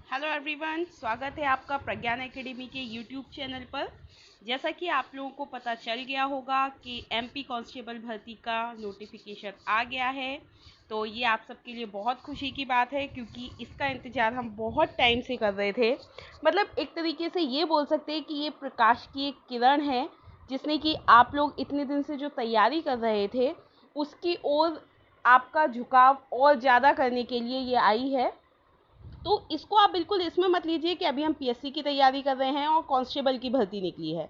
Hello everyone, स्वागत है आपका प्रज्ञान एकेडमी के यूट्यूब चैनल पर। जैसा कि आप लोगों को पता चल गया होगा कि एमपी कांस्टेबल भर्ती का नोटिफिकेशन आ गया है। तो ये आप सबके लिए बहुत खुशी की बात है, क्योंकि इसका इंतज़ार हम बहुत टाइम से कर रहे थे। मतलब एक तरीके से ये बोल सकते हैं कि ये प्रकाश की एक किरण है, जिसने कि आप लोग इतने दिन से जो तैयारी कर रहे थे उसकी ओर आपका झुकाव और ज़्यादा करने के लिए ये आई है। तो इसको आप बिल्कुल इसमें मत लीजिए कि अभी हम पीएससी की तैयारी कर रहे हैं और कांस्टेबल की भर्ती निकली है।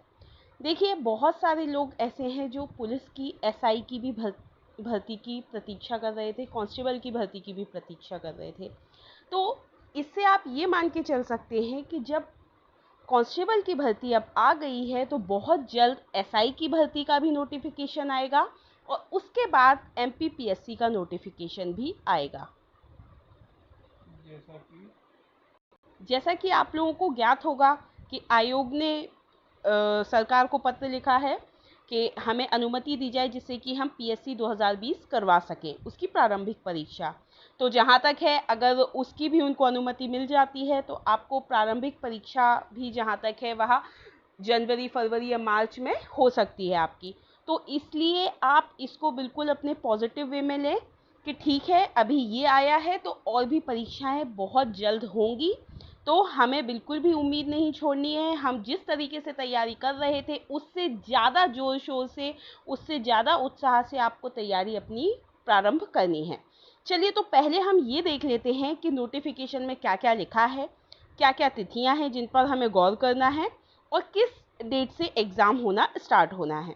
देखिए, बहुत सारे लोग ऐसे हैं जो पुलिस की एसआई की भी भर्ती की प्रतीक्षा कर रहे थे, कांस्टेबल की भर्ती की भी प्रतीक्षा कर रहे थे। तो इससे आप ये मान के चल सकते हैं कि जब कांस्टेबल की भर्ती अब आ गई है तो बहुत जल्द एसआई की भर्ती का भी नोटिफिकेशन आएगा और उसके बाद एमपीपीएससी का नोटिफिकेशन भी आएगा। जैसा कि आप लोगों को ज्ञात होगा कि आयोग ने सरकार को पत्र लिखा है कि हमें अनुमति दी जाए जिससे कि हम पीएससी 2020 करवा सकें, उसकी प्रारंभिक परीक्षा। तो जहाँ तक है, अगर उसकी भी उनको अनुमति मिल जाती है तो आपको प्रारंभिक परीक्षा भी जहाँ तक है वह जनवरी, फरवरी या मार्च में हो सकती है आपकी। तो इसलिए आप इसको बिल्कुल अपने पॉजिटिव वे में लें कि ठीक है, अभी ये आया है तो और भी परीक्षाएं बहुत जल्द होंगी। तो हमें बिल्कुल भी उम्मीद नहीं छोड़नी है। हम जिस तरीके से तैयारी कर रहे थे उससे ज़्यादा जोर शोर से, उससे ज़्यादा उत्साह से आपको तैयारी अपनी प्रारंभ करनी है। चलिए, तो पहले हम ये देख लेते हैं कि नोटिफिकेशन में क्या क्या लिखा है, क्या क्या तिथियां हैं जिन पर हमें गौर करना है और किस डेट से एग्ज़ाम होना स्टार्ट होना है।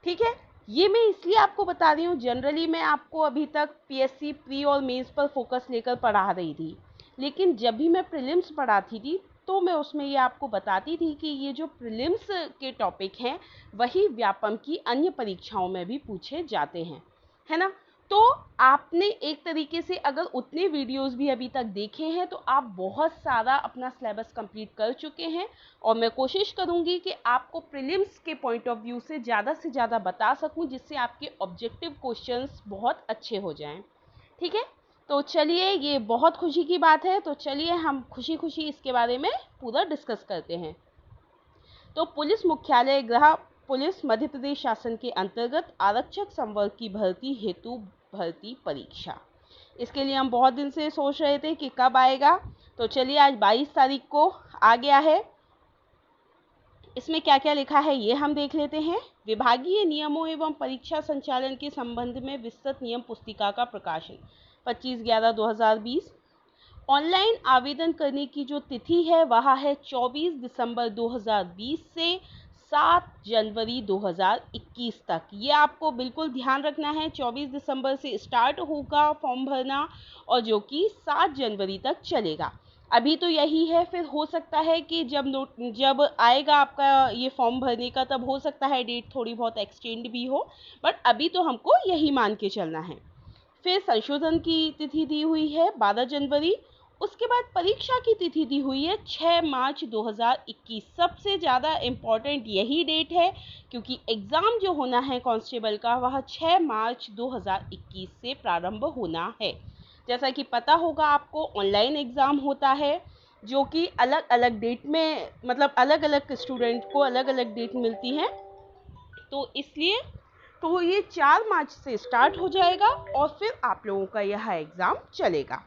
ठीक है, ये मैं इसलिए आपको बता रही हूँ, जनरली मैं आपको अभी तक पीएससी प्री और मेंस पर फोकस लेकर पढ़ा रही थी, लेकिन जब भी मैं प्रीलिम्स पढ़ाती थी तो मैं उसमें ये आपको बताती थी कि ये जो प्रीलिम्स के टॉपिक हैं वही व्यापम की अन्य परीक्षाओं में भी पूछे जाते हैं, है ना। तो आपने एक तरीके से अगर उतने वीडियोस भी अभी तक देखे हैं तो आप बहुत सारा अपना सिलेबस कंप्लीट कर चुके हैं। और मैं कोशिश करूंगी कि आपको प्रीलिम्स के पॉइंट ऑफ व्यू से ज़्यादा बता सकूं, जिससे आपके ऑब्जेक्टिव क्वेश्चंस बहुत अच्छे हो जाएं। ठीक है, तो चलिए, ये बहुत खुशी की बात है। तो चलिए हम खुशी खुशी इसके बारे में पूरा डिस्कस करते हैं। तो पुलिस मुख्यालय गृह पुलिस मध्य प्रदेश शासन के अंतर्गत आरक्षक संवर्ग की भर्ती हेतु भर्ती परीक्षा, इसके लिए हम बहुत दिन से सोच रहे थे कि कब आएगा। तो चलिए, आज 22 तारीख को आ गया है। इसमें क्या क्या लिखा है ये हम देख लेते हैं। विभागीय नियमों एवं परीक्षा संचालन के संबंध में विस्तृत नियम पुस्तिका का प्रकाशन 25/11/2020। ऑनलाइन आवेदन करने की जो तिथि है वह है 24 दिसंबर 2020 से 7 जनवरी 2021 तक। ये आपको बिल्कुल ध्यान रखना है, 24 दिसंबर से स्टार्ट होगा फॉर्म भरना और जो कि 7 जनवरी तक चलेगा। अभी तो यही है, फिर हो सकता है कि जब आएगा आपका ये फॉर्म भरने का, तब हो सकता है डेट थोड़ी बहुत एक्सटेंड भी हो, बट अभी तो हमको यही मान के चलना है। फिर संशोधन की तिथि दी हुई है 12 जनवरी। उसके बाद परीक्षा की तिथि दी हुई है 6 मार्च 2021। सबसे ज़्यादा इम्पॉर्टेंट यही डेट है, क्योंकि एग्ज़ाम जो होना है कांस्टेबल का वह 6 मार्च 2021 से प्रारंभ होना है। जैसा कि पता होगा आपको, ऑनलाइन एग्ज़ाम होता है जो कि अलग अलग डेट में, मतलब अलग अलग स्टूडेंट को अलग अलग डेट मिलती है। तो इसलिए तो ये 4 मार्च से स्टार्ट हो जाएगा और फिर आप लोगों का यह एग्ज़ाम चलेगा।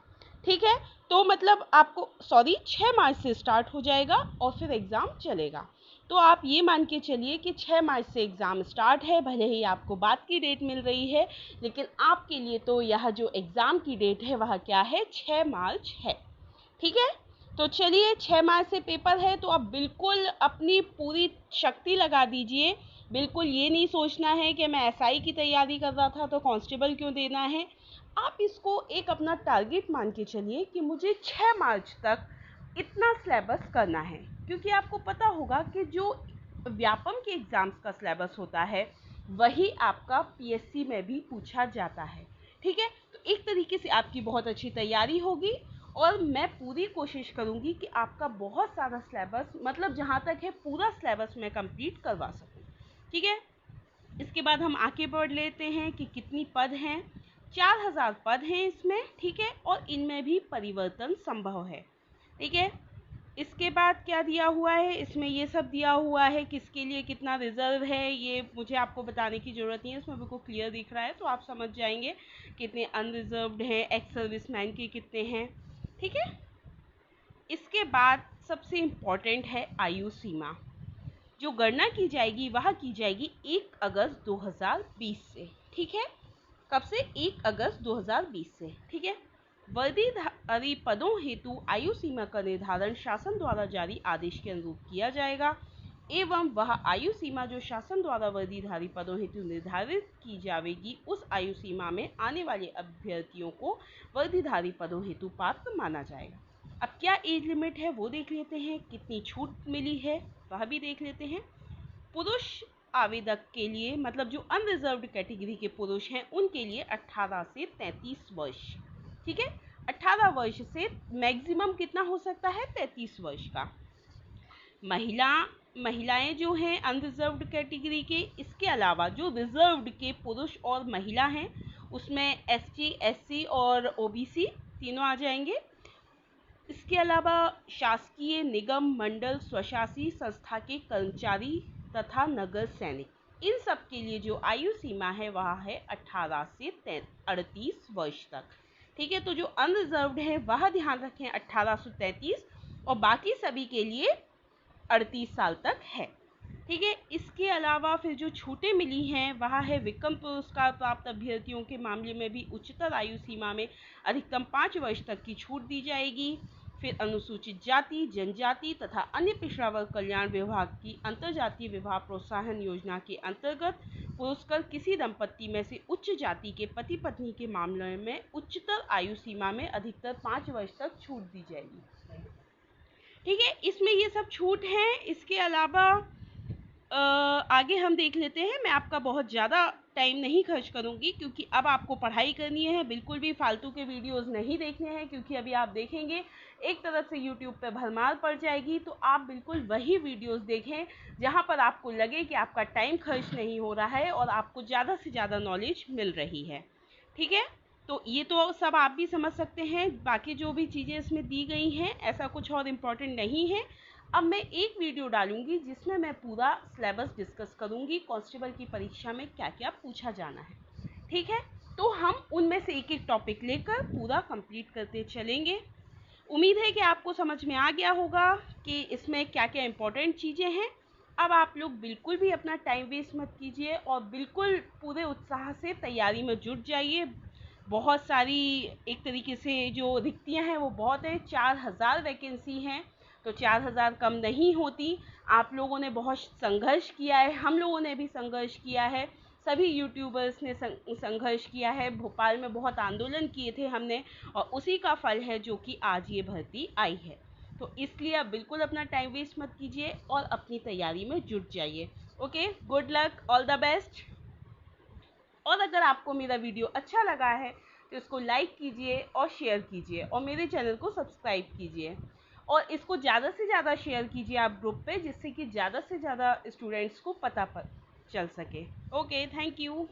ठीक है, तो मतलब आपको 6 मार्च से स्टार्ट हो जाएगा और फिर एग्ज़ाम चलेगा। तो आप ये मान के चलिए कि 6 मार्च से एग्ज़ाम स्टार्ट है। भले ही आपको बाद की डेट मिल रही है, लेकिन आपके लिए तो यह जो एग्ज़ाम की डेट है वह क्या है, 6 मार्च है। ठीक है, तो चलिए, 6 मार्च से पेपर है तो आप बिल्कुल अपनी पूरी शक्ति लगा दीजिए। बिल्कुल ये नहीं सोचना है कि मैं एसआई की तैयारी कर रहा था तो कांस्टेबल क्यों देना है। आप इसको एक अपना टारगेट मान के चलिए कि मुझे 6 मार्च तक इतना सिलेबस करना है, क्योंकि आपको पता होगा कि जो व्यापम के एग्ज़ाम्स का सिलेबस होता है वही आपका पीएससी में भी पूछा जाता है। ठीक है, तो एक तरीके से आपकी बहुत अच्छी तैयारी होगी और मैं पूरी कोशिश करूंगी कि आपका बहुत सारा सिलेबस, मतलब जहाँ तक है पूरा सिलेबस मैं कंप्लीट करवा सकूँ। ठीक है, इसके बाद हम आगे बढ़ लेते हैं कि कितनी पद हैं। 4000 पद हैं इसमें। ठीक है, और इनमें भी परिवर्तन संभव है। ठीक है। इसके बाद क्या दिया हुआ है, इसमें ये सब दिया हुआ है किसके लिए कितना रिजर्व है, ये मुझे आपको बताने की ज़रूरत नहीं है, इसमें बिल्कुल क्लियर दिख रहा है, तो आप समझ जाएंगे कितने अनरिजर्व्ड हैं, एक्स सर्विसमैन के कितने हैं। ठीक है। इसके बाद सबसे इम्पॉर्टेंट है आयु सीमा। जो गणना की जाएगी वह की जाएगी 1 अगस्त 2020 से। ठीक है। कब से? 1 अगस्त 2020 से। ठीक है। वर्दीधारी पदों हेतु आयु सीमा का निर्धारण शासन द्वारा जारी आदेश के अनुरूप किया जाएगा एवं वह आयु सीमा जो शासन द्वारा वर्दीधारी पदों हेतु निर्धारित की जाएगी उस आयु सीमा में आने वाले अभ्यर्थियों को वर्दीधारी पदों हेतु पात्र माना जाएगा। अब क्या एज लिमिट है वो देख लेते हैं, कितनी छूट मिली है वह भी देख लेते हैं। पुरुष आवेदक के लिए, मतलब जो अनरिजर्व्ड कैटेगरी के पुरुष हैं उनके लिए 18 से 33 वर्ष। ठीक है। 18 वर्ष से मैक्सिमम कितना हो सकता है? 33 वर्ष का। महिलाएं जो हैं अनरिजर्व्ड कैटेगरी के, इसके अलावा जो रिजर्व्ड के पुरुष और महिला हैं उसमें एसटी, एससी और ओबीसी तीनों आ जाएंगे। इसके अलावा शासकीय निगम, मंडल, स्वशासी संस्था के कर्मचारी तथा नगर सैनिक, इन सब के लिए जो आयु सीमा है वह है 18 से 38 वर्ष तक। ठीक है। तो जो अनरिजर्व्ड है वह ध्यान रखें 18 से 33 और बाकी सभी के लिए 38 साल तक है। ठीक है। इसके अलावा फिर जो छूटें मिली हैं वह है विक्रम पुरस्कार प्राप्त अभ्यर्थियों के मामले में भी उच्चतर आयु सीमा में अधिकतम 5 वर्ष तक की छूट दी जाएगी। फिर अनुसूचित जाति, जनजाति तथा अन्य पिछड़ा वर्ग कल्याण विभाग की अंतरजातीय विवाह प्रोत्साहन योजना के अंतर्गत पुरस्कार किसी दंपत्ति में से उच्च जाति के पति पत्नी के मामले में उच्चतर आयु सीमा में अधिकतर 5 वर्ष तक छूट दी जाएगी। ठीक है। इसमें ये सब छूट है। इसके अलावा आगे हम देख लेते हैं। मैं आपका बहुत ज़्यादा टाइम नहीं खर्च करूंगी क्योंकि अब आपको पढ़ाई करनी है, बिल्कुल भी फालतू के वीडियोस नहीं देखने हैं, क्योंकि अभी आप देखेंगे एक तरफ से यूट्यूब पे भरमार पड़ जाएगी। तो आप बिल्कुल वही वीडियोस देखें जहां पर आपको लगे कि आपका टाइम खर्च नहीं हो रहा है और आपको ज़्यादा से ज़्यादा नॉलेज मिल रही है। ठीक है। तो ये तो सब आप भी समझ सकते हैं, बाकी जो भी चीज़ें इसमें दी गई हैं ऐसा कुछ और इम्पोर्टेंट नहीं है। अब मैं एक वीडियो डालूंगी जिसमें मैं पूरा सिलेबस डिस्कस करूंगी, कांस्टेबल की परीक्षा में क्या क्या पूछा जाना है। ठीक है। तो हम उनमें से एक एक टॉपिक लेकर पूरा कंप्लीट करते चलेंगे। उम्मीद है कि आपको समझ में आ गया होगा कि इसमें क्या क्या इम्पोर्टेंट चीज़ें हैं। अब आप लोग बिल्कुल भी अपना टाइम वेस्ट मत कीजिए और बिल्कुल पूरे उत्साह से तैयारी में जुट जाइए। बहुत सारी एक तरीके से जो रिक्तियां हैं वो बहुत है, 4000 वैकेंसी हैं, तो 4000 कम नहीं होती। आप लोगों ने बहुत संघर्ष किया है, हम लोगों ने भी संघर्ष किया है, सभी यूट्यूबर्स ने संघर्ष किया है, भोपाल में बहुत आंदोलन किए थे हमने, और उसी का फल है जो कि आज ये भर्ती आई है। तो इसलिए आप बिल्कुल अपना टाइम वेस्ट मत कीजिए और अपनी तैयारी में जुट जाइए। Okay, good luck, all the best. और अगर आपको मेरा वीडियो अच्छा लगा है तो इसको लाइक कीजिए और शेयर कीजिए और मेरे चैनल को सब्सक्राइब कीजिए और इसको ज़्यादा से ज़्यादा शेयर कीजिए आप ग्रुप पे, जिससे कि ज़्यादा से ज़्यादा स्टूडेंट्स को पता चल सके। Okay, thank you.